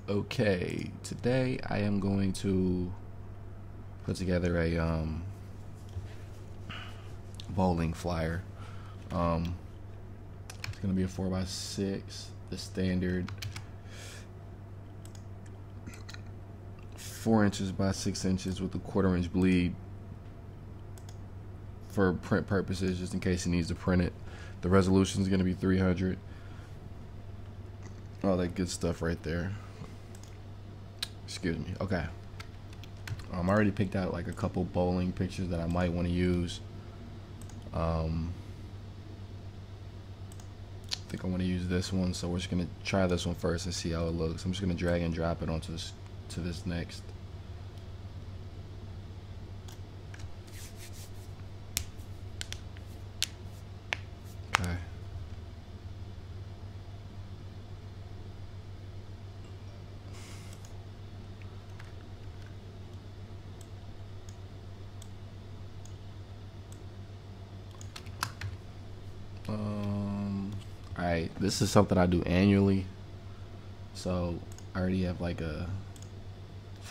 Okay, today I am going to put together a bowling flyer. Um, it's gonna be a 4x6, the standard 4 inches by 6 inches with a 1/4 inch bleed for print purposes, just in case he needs to print it. The resolution is gonna be 300. All that good stuff right there. Excuse me. Okay. I already picked out like a couple bowling pictures that I might want to use. I think I want to use this one, so we're just gonna try this one first and see how it looks. I'm just gonna drag and drop it onto this next. Okay. Alright, this is something I do annually. So I already have like a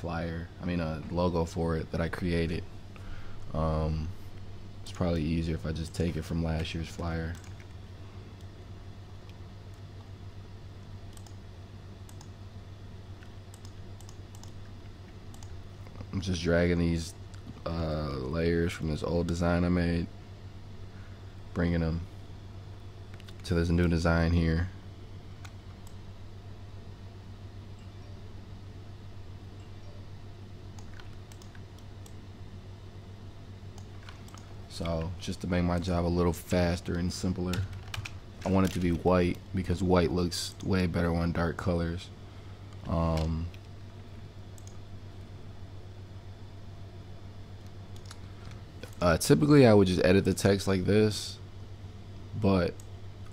a logo for it that I created. It's probably easier if I just take it from last year's flyer. I'm just dragging these layers from this old design I made, bringing them to this new design here. So just to make my job a little faster and simpler, I want it to be white because white looks way better on dark colors. Typically I would just edit the text like this, but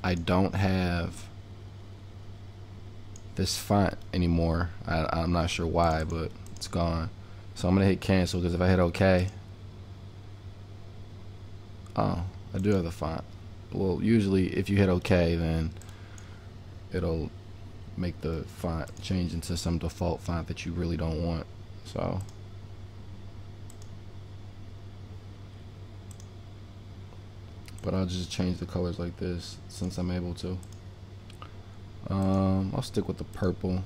I don't have this font anymore. I'm not sure why, but it's gone. So I'm gonna hit cancel, because if I hit OK, oh, I do have the font. Well, usually if you hit OK, then it'll make the font change into some default font that you really don't want. So but I'll just change the colors like this since I'm able to. I'll stick with the purple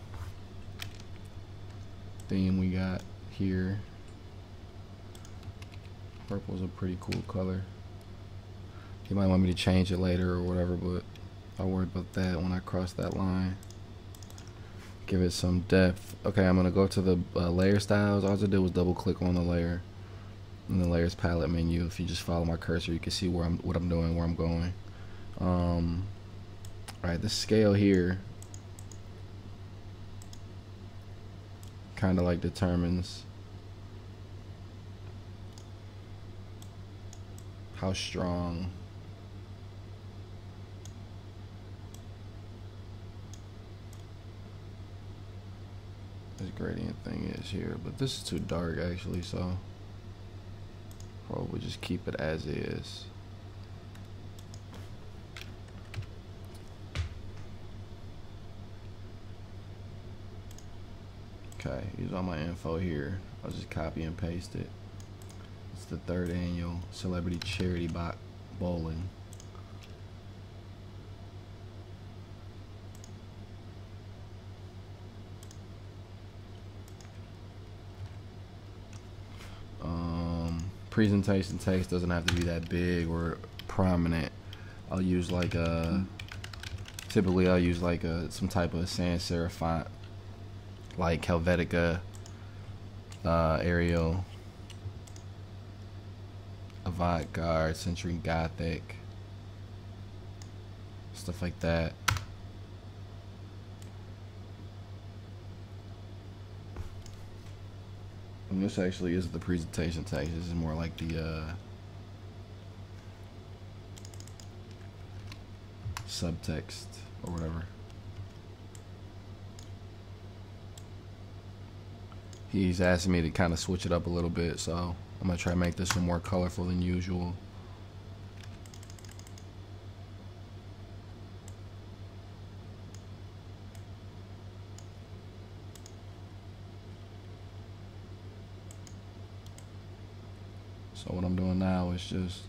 theme we got here. Purple is a pretty cool color. You might want me to change it later or whatever, but I'll worry about that when I cross that line. Give it some depth. Okay, I'm gonna go to the layer styles. All I did was double click on the layer in the layers palette menu. If you just follow my cursor, you can see what I'm doing, where I'm going. Alright, the scale here kind of like determines how strong this gradient thing is here, but this is too dark actually, so probably just keep it as is. Okay, use all my info here. I'll just copy and paste it. It's the 3rd annual Celebrity Charity Bowling. Presentation text doesn't have to be that big or prominent. I'll use like typically I'll use like some type of sans serif font, like Helvetica, Arial, Avant-Garde, Century Gothic, stuff like that. And this actually is the presentation text. This is more like the subtext or whatever. He's asking me to kind of switch it up a little bit, so I'm gonna try to make this one more colorful than usual. So what I'm doing now is just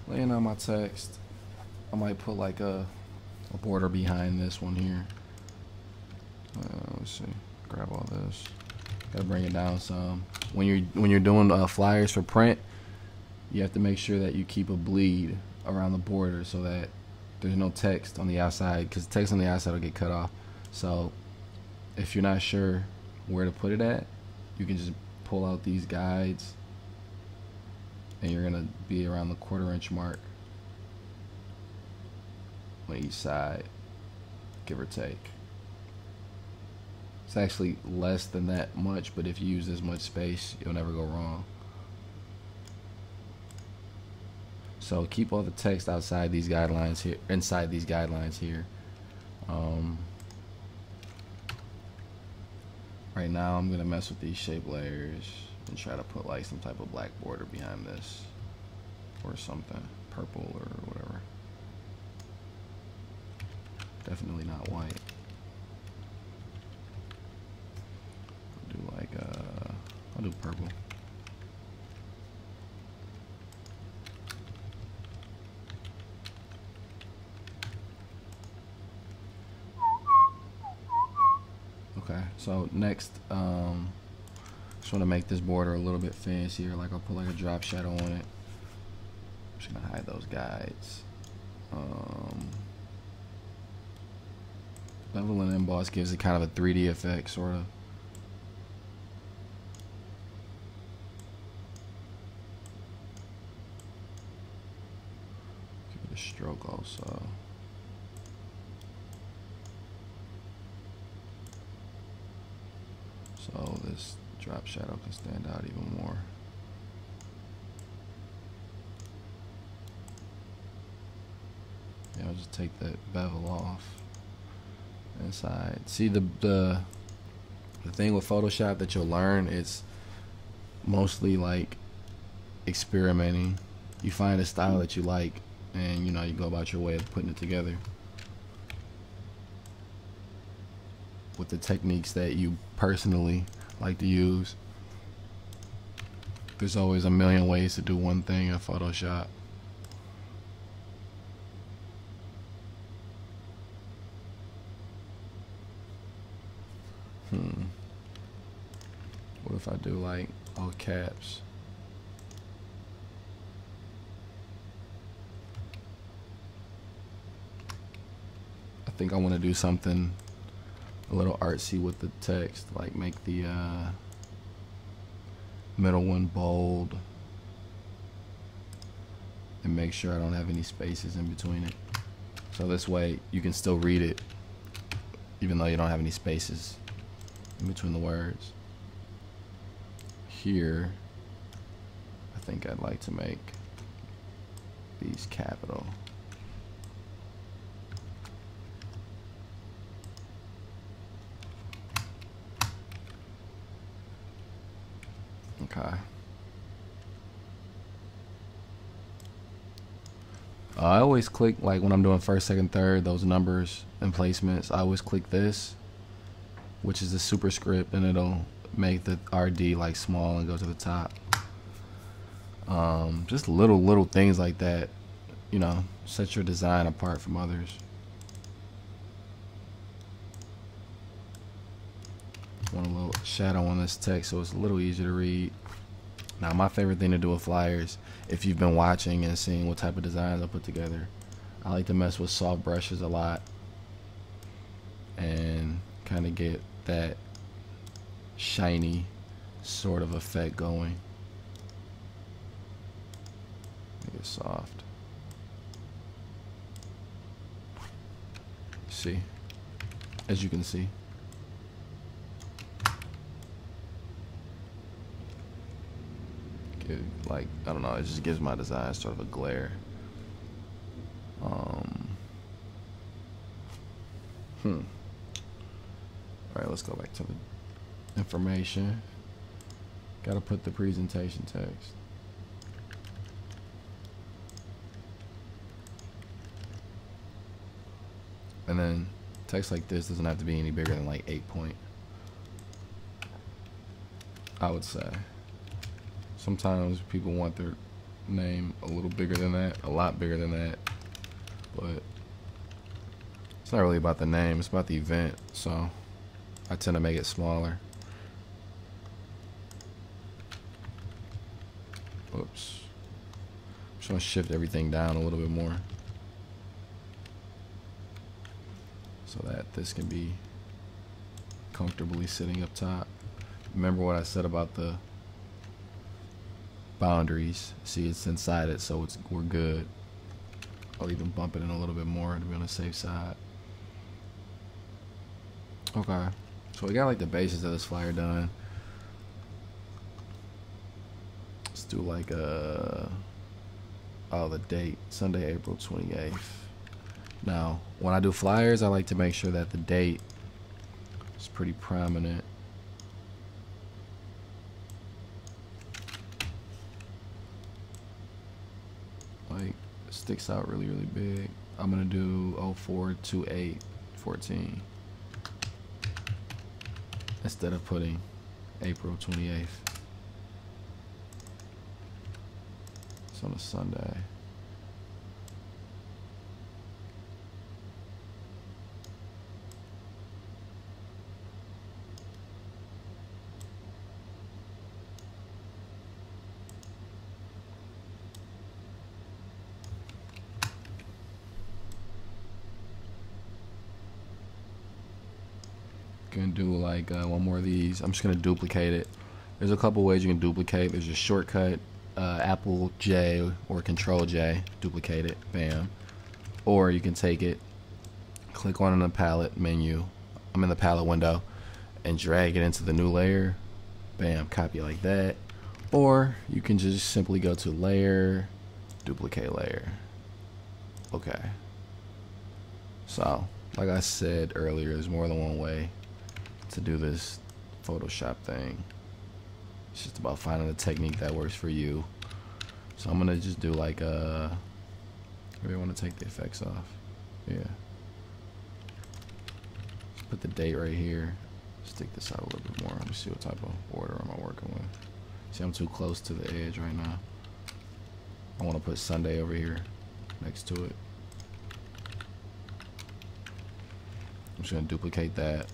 laying out my text. I might put like a border behind this one here. Let's see, grab all this. Gotta bring it down some. When you're doing flyers for print, you have to make sure that you keep a bleed around the border so that there's no text on the outside, because text on the outside will get cut off. So if you're not sure where to put it at, you can just pull out these guides and you're gonna be around the 1/4 inch mark on each side, give or take. It's actually less than that much, but if you use this much space, you'll never go wrong. So keep all the text outside these guidelines here, inside these guidelines here. Right now I'm gonna mess with these shape layers and try to put like some type of black border behind this or something, purple or whatever. Definitely not white. I'll do like I'll do purple. Okay, so next, just want to make this border a little bit fancier. Like I'll put like a drop shadow on it. I'm just gonna hide those guides. Bevel and emboss gives it kind of a 3D effect, sort of. Give it a stroke also. So this drop shadow can stand out even more. Yeah, I'll just take that bevel off inside. See, the thing with Photoshop that you'll learn is mostly like experimenting. You find a style that you like, and you know, you go about your way of putting it together with the techniques that you personally like to use. There's always a million ways to do one thing in Photoshop. What if I do like all caps? I think I want to do something a little artsy with the text, like make the middle one bold and make sure I don't have any spaces in between it. So this way you can still read it even though you don't have any spaces in between the words. Here, I think I'd like to make these capital. Okay. I always click, like when I'm doing first, second, third, those numbers and placements, I always click this, which is the superscript, and it'll make the RD like small and go to the top. Just little things like that, you know, set your design apart from others. Want a little shadow on this text so it's a little easier to read. Now, my favorite thing to do with flyers, if you've been watching and seeing what type of designs I put together, I like to mess with soft brushes a lot and kind of get that shiny sort of effect going. Make it soft. See, as you can see. Like, I don't know, it just gives my design sort of a glare. Alright, let's go back to the information. Gotta put the presentation text. And then text like this doesn't have to be any bigger than like 8 point, I would say. Sometimes people want their name a little bigger than that, a lot bigger than that, but it's not really about the name, it's about the event, so I tend to make it smaller. Oops. I'm just gonna shift everything down a little bit more so that this can be comfortably sitting up top. Remember what I said about the boundaries. See, it's inside it, so we're good. I'll even bump it in a little bit more to be on the safe side. Okay, so we got like the basis of this flyer done. Let's do like the date, Sunday, April 28th. Now, when I do flyers, I like to make sure that the date is pretty prominent. Like, it sticks out really, really big. I'm gonna do 04/28/14 instead of putting April 28th. It's on a Sunday. Gonna do like one more of these. I'm just gonna duplicate it. There's a couple ways you can duplicate. There's a shortcut, Apple J or Control J, duplicate it, bam. Or you can take it, click on the palette menu, I'm in the palette window, and drag it into the new layer, bam, copy like that. Or you can just simply go to layer, duplicate layer. Okay. So, like I said earlier, there's more than one way to do this Photoshop thing. It's just about finding a technique that works for you. So I'm gonna just do like maybe I want to take the effects off. Yeah. Just put the date right here. Stick this out a little bit more. Let me see what type of order am I working with. See, I'm too close to the edge right now. I want to put Sunday over here next to it. I'm just gonna duplicate that.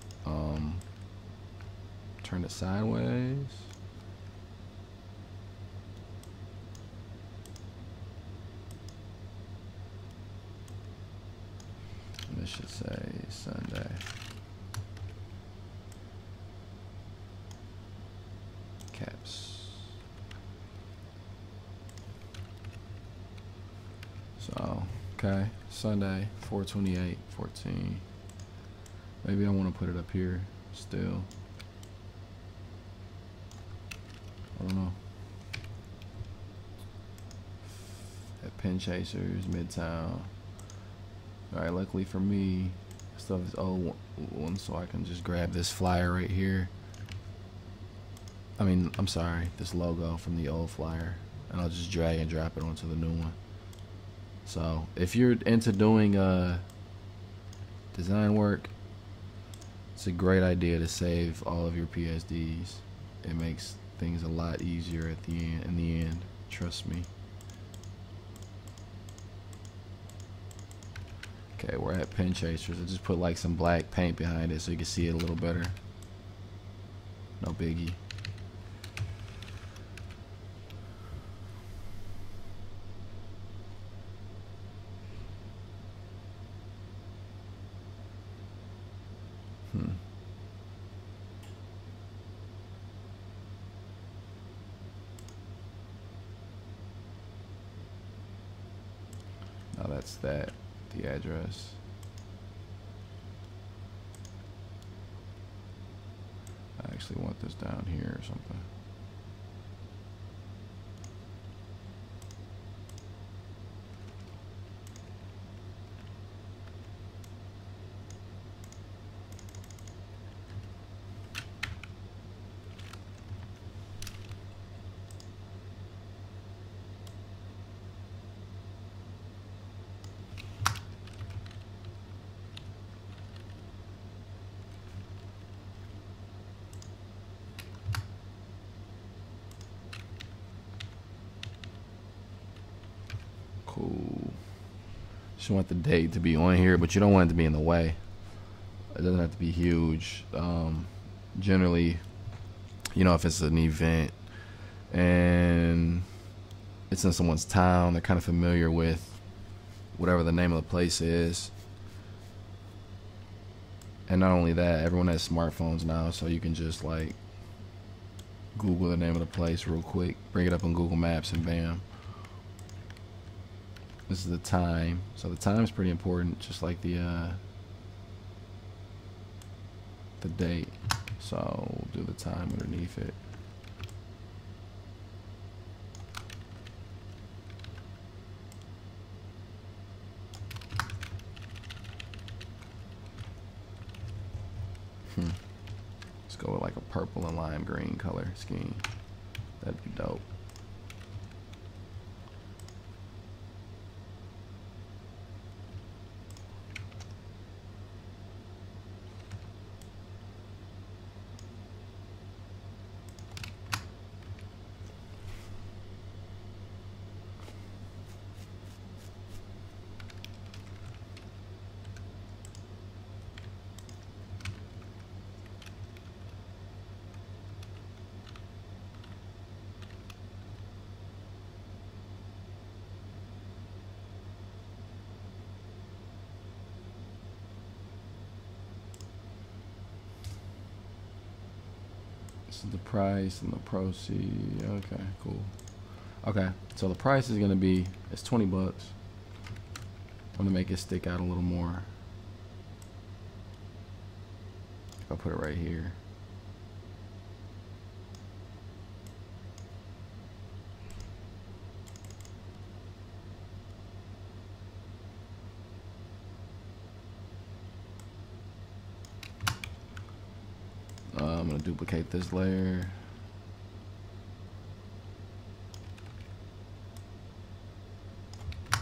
Turn it sideways. And this should say Sunday. Caps. So, okay, Sunday, 4/28/14. Maybe I want to put it up here still. I don't know. At Pen Chasers, Midtown. Alright, luckily for me, stuff is old one, so I can just grab this flyer right here. I'm sorry, this logo from the old flyer, and I'll just drag and drop it onto the new one. So, if you're into doing design work, it's a great idea to save all of your PSDs. It makes things a lot easier at the end. In the end, trust me. Okay, we're at Pen Chasers. I just put like some black paint behind it so you can see it a little better. No biggie. Now that's that, the address. I actually want this down here or something. Just want the date to be on here, but you don't want it to be in the way. It doesn't have to be huge. Generally, you know, if it's an event and it's in someone's town, they're kind of familiar with whatever the name of the place is. And not only that, everyone has smartphones now, so you can just like Google the name of the place real quick, bring it up on Google Maps, and bam. This is the time. So the time is pretty important, just like the date. So we'll do the time underneath it. Let's go with like a purple and lime green color scheme. That'd be dope. The price and the proceed. Okay, cool. Okay, so the price is gonna be, it's 20 bucks. I'm gonna make it stick out a little more. I'll put it right here. I'm gonna duplicate this layer. I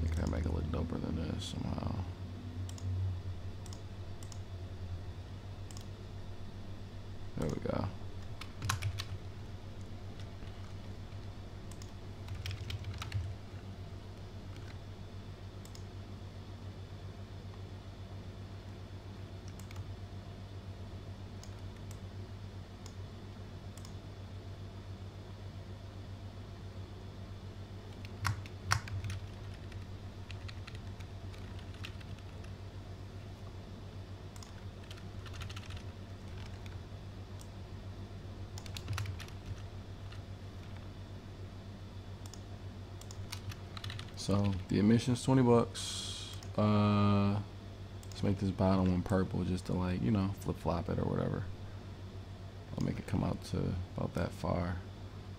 think I make it look doper than this somehow. There we go. So the emission's 20 bucks. Let's make this bottom one purple just to, like, you know, flip flop it or whatever. I'll make it come out to about that far.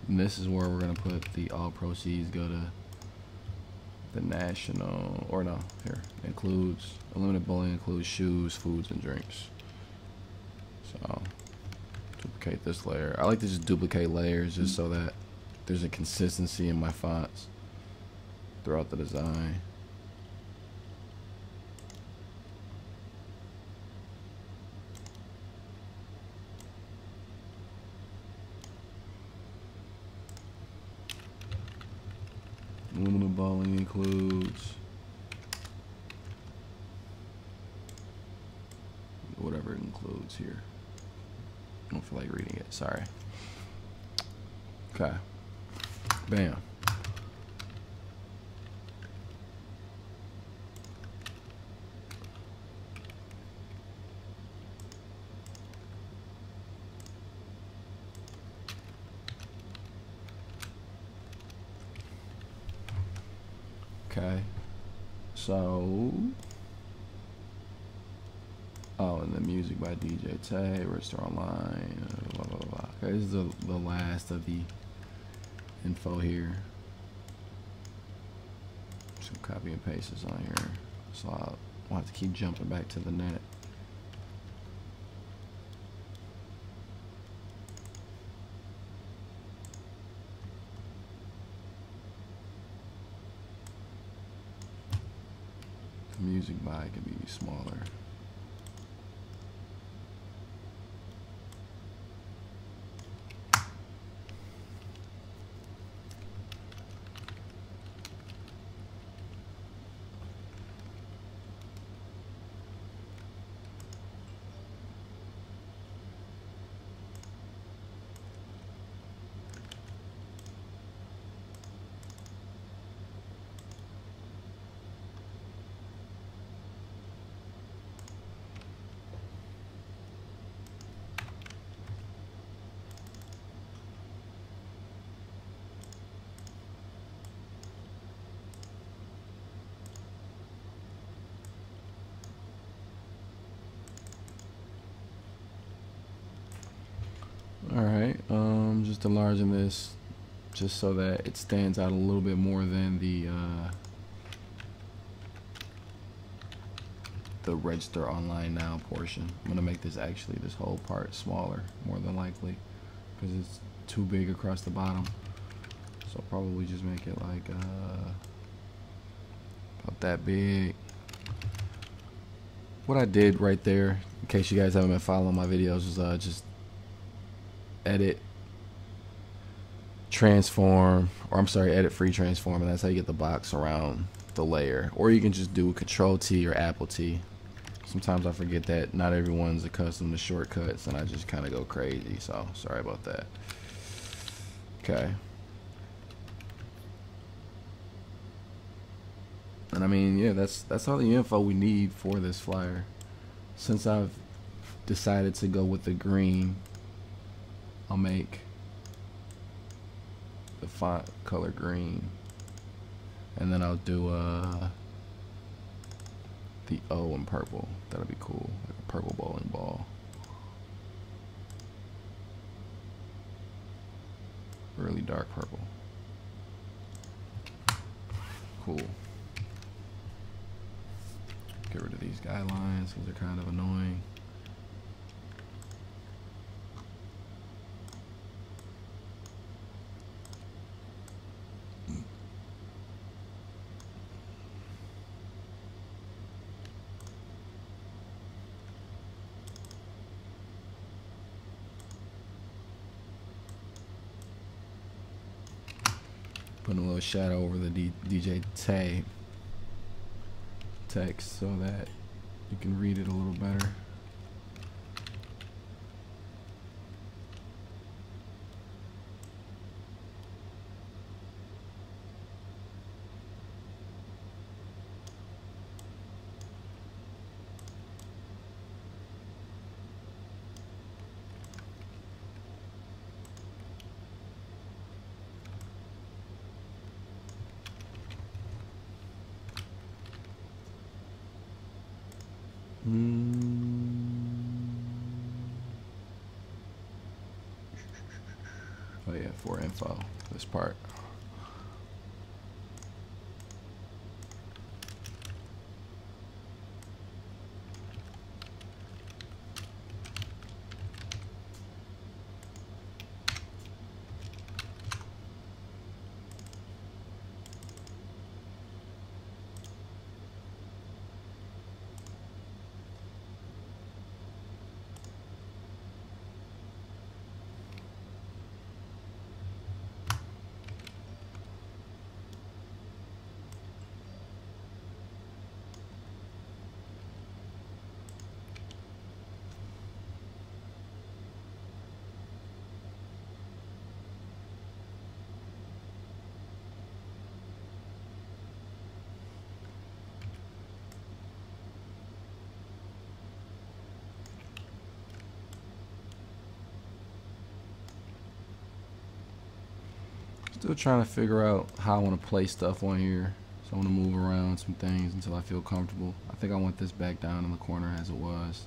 And this is where we're gonna put the all proceeds go to the national, or no, here, includes, unlimited bowling includes shoes, foods, and drinks. So duplicate this layer. I like to just duplicate layers just so that there's a consistency in my fonts throughout the design. Aluminum bowling includes whatever it includes here. I don't feel like reading it, sorry. Okay, bam. Okay, so, oh, and the music by DJ Tay, Register Online, blah, blah, blah. Okay, this is the last of the info here. Some copy and paste is on here, so I'll have to keep jumping back to the net. Music by can be smaller. just enlarging this just so that it stands out a little bit more than the register online now portion. I'm gonna make this actually this whole part smaller, more than likely, because it's too big across the bottom. So I'll probably just make it like about that big. What I did right there, in case you guys haven't been following my videos, is just edit transform, or I'm sorry, edit free transform, and that's how you get the box around the layer. Or you can just do Control T or Apple T. Sometimes I forget that not everyone's accustomed to shortcuts, and I just kind of go crazy, so sorry about that. Okay. And I mean, yeah, that's all the info we need for this flyer. Since I've decided to go with the green, I'll make the font color green, and then I'll do the O in purple. That'll be cool, like a purple bowling ball. Really dark purple. Cool. Get rid of these guidelines because they're kind of annoying. Putting a little shadow over the DJ tag text so that you can read it a little better. Oh yeah, for info, this part. Still trying to figure out how I want to place stuff on here. So I want to move around some things until I feel comfortable. I think I want this back down in the corner as it was.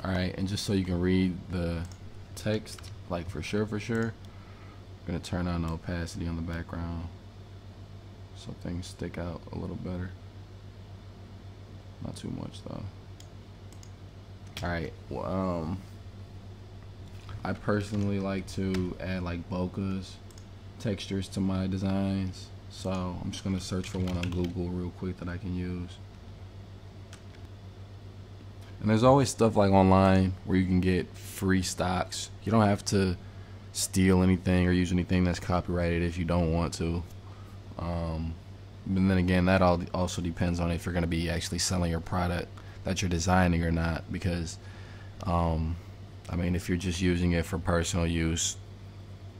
Alright, and just so you can read the text, like for sure, I'm going to turn on the opacity on the background so things stick out a little better. Not too much though. Alright, well, I personally like to add like bokehs, textures to my designs, so I'm just going to search for one on Google real quick that I can use. And there's always stuff like online where you can get free stocks. You don't have to steal anything or use anything that's copyrighted if you don't want to. And then again, that also depends on if you're going to be actually selling your product that you're designing or not, because I mean, if you're just using it for personal use,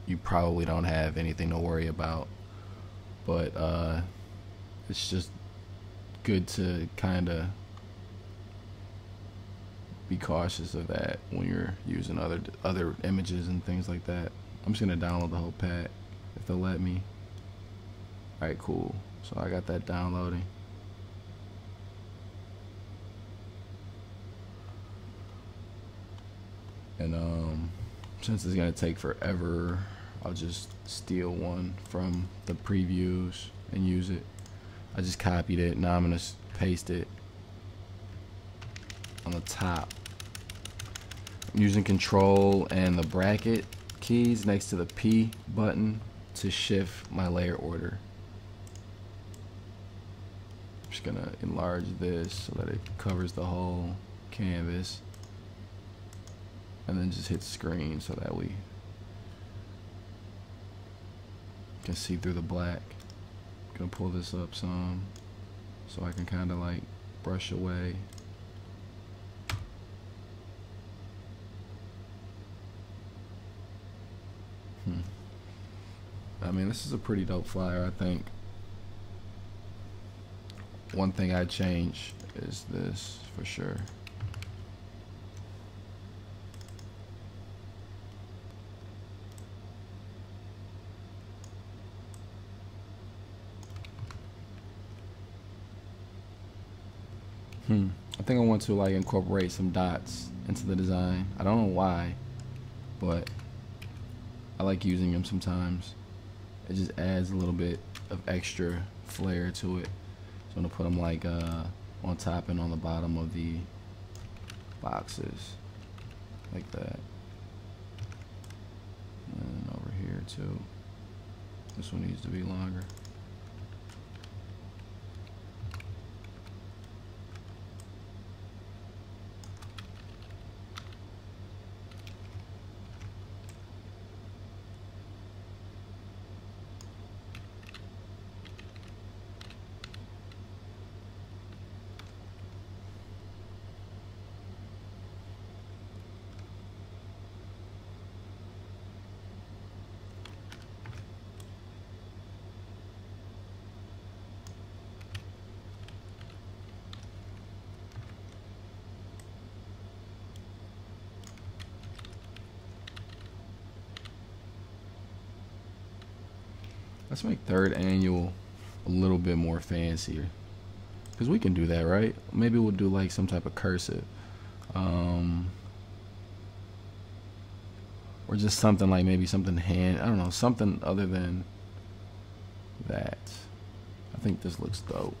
you probably don't have anything to worry about. But it's just good to kind of be cautious of that when you're using other images and things like that. I'm just gonna download the whole pack if they'll let me. Alright, cool. So I got that downloading. And since it's gonna take forever, I'll just steal one from the previews and use it. I just copied it. Now I'm gonna paste it on the top. I'm using Control and the bracket keys next to the P button to shift my layer order. I'm just gonna enlarge this so that it covers the whole canvas, and then just hit screen so that we can see through the black. I'm gonna pull this up some so I can kind of like brush away. I mean, this is a pretty dope flyer, I think. One thing I'd change is this for sure. I think I want to like incorporate some dots into the design. I don't know why, but I like using them sometimes. It just adds a little bit of extra flair to it. So I'm gonna put them like on top and on the bottom of the boxes, like that. And over here too. This one needs to be longer. Let's make third annual a little bit more fancier, because we can do that, right? Maybe we'll do like some type of cursive, or just something like maybe something hand, I don't know, something other than that. I think this looks dope.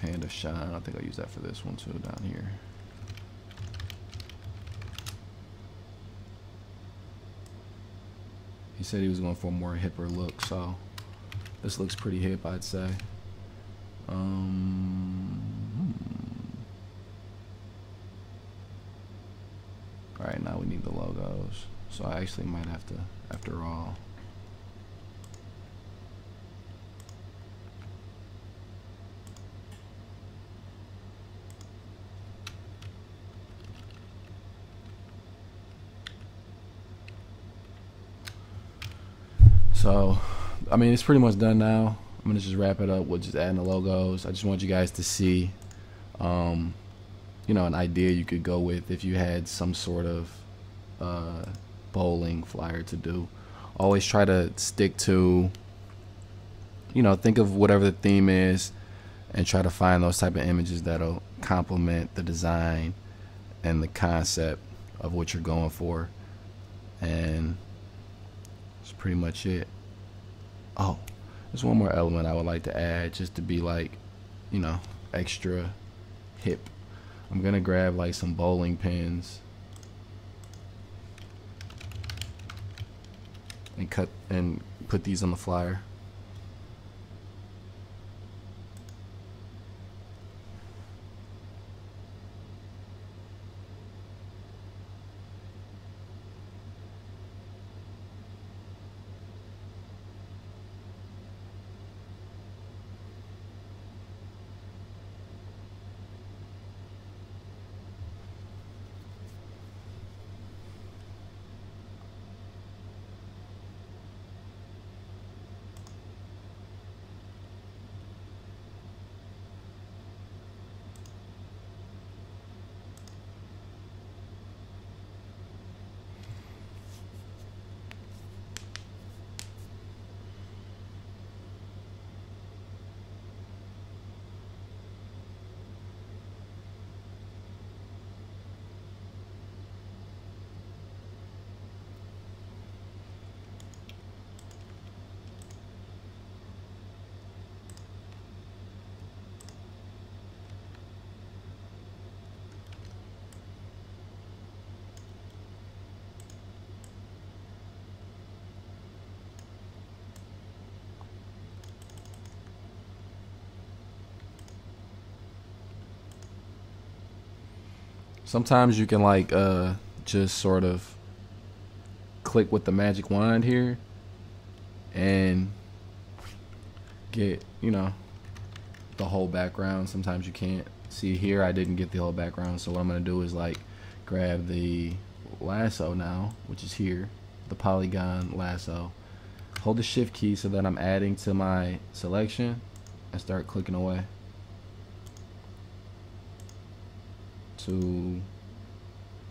Hand of Shine, I think I'll use that for this one too down here. He said he was going for a more hipper look, so this looks pretty hip, I'd say. Alright, now we need the logos. So I actually might have to, after all. So, I mean, it's pretty much done now. I'm gonna just wrap it up with just adding the logos. I just want you guys to see, you know, an idea you could go with if you had some sort of bowling flyer to do. Always try to stick to, you know, think of whatever the theme is and try to find those type of images that'll complement the design and the concept of what you're going for. And that's pretty much it. Oh, there's one more element I would like to add just to be like, you know, extra hip. I'm gonna grab like some bowling pins and cut and put these on the flyer. Sometimes you can like just sort of click with the magic wand here and get, you know, the whole background. Sometimes you can't. See here, I didn't get the whole background, so what I'm gonna do is like grab the lasso now, which is here, the polygon lasso, hold the shift key so that I'm adding to my selection and start clicking away to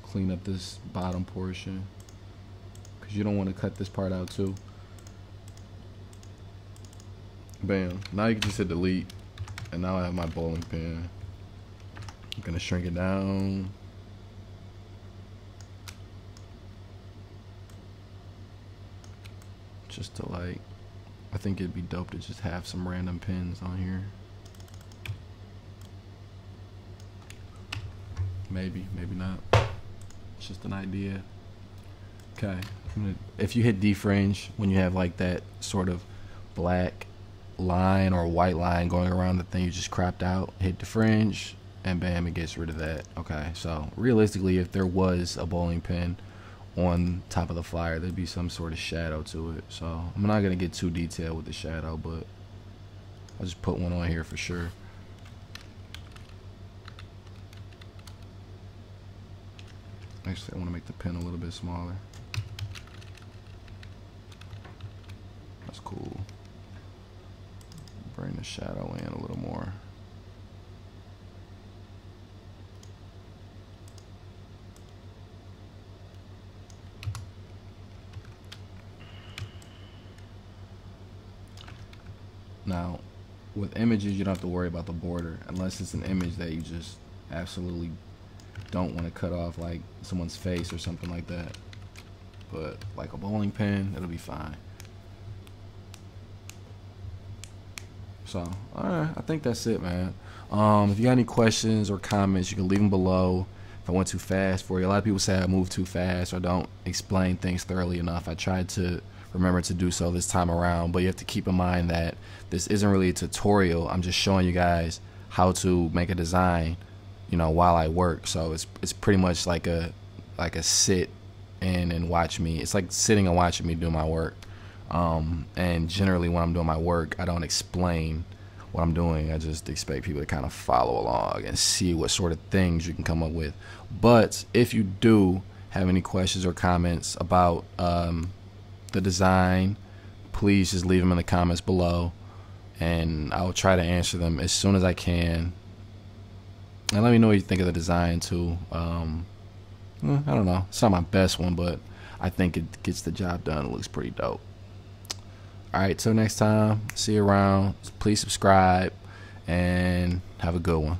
clean up this bottom portion, because you don't want to cut this part out too. Bam. Now you can just hit delete, and now I have my bowling pin. I'm gonna shrink it down. Just to like, I think it'd be dope to just have some random pins on here. Maybe, maybe not. It's just an idea. Okay. If you hit defringe, when you have like that sort of black line or white line going around the thing you just cropped out, hit defringe, and bam, it gets rid of that. Okay, so realistically, if there was a bowling pin on top of the flyer, there'd be some sort of shadow to it. So I'm not gonna get too detailed with the shadow, but I'll just put one on here for sure. Actually, I want to make the pin a little bit smaller. That's cool. Bring the shadow in a little more. Now, with images, you don't have to worry about the border unless it's an image that you just absolutely don't want to cut off, like someone's face or something like that. But like a bowling pin, it'll be fine. So, alright, I think that's it, man. If you got any questions or comments, you can leave them below. If I went too fast for you, a lot of people say I move too fast or don't explain things thoroughly enough. I tried to remember to do so this time around, but you have to keep in mind that this isn't really a tutorial. I'm just showing you guys how to make a design, you know, while I work. So it's pretty much like a sit in and watch me. It's like sitting and watching me do my work. And generally when I'm doing my work, I don't explain what I'm doing. I just expect people to kind of follow along and see what sort of things you can come up with. But if you do have any questions or comments about the design, please just leave them in the comments below, and I'll try to answer them as soon as I can. And let me know what you think of the design too. I don't know, it's not my best one, but I think it gets the job done. It looks pretty dope. Alright, till next time, see you around. Please subscribe and have a good one.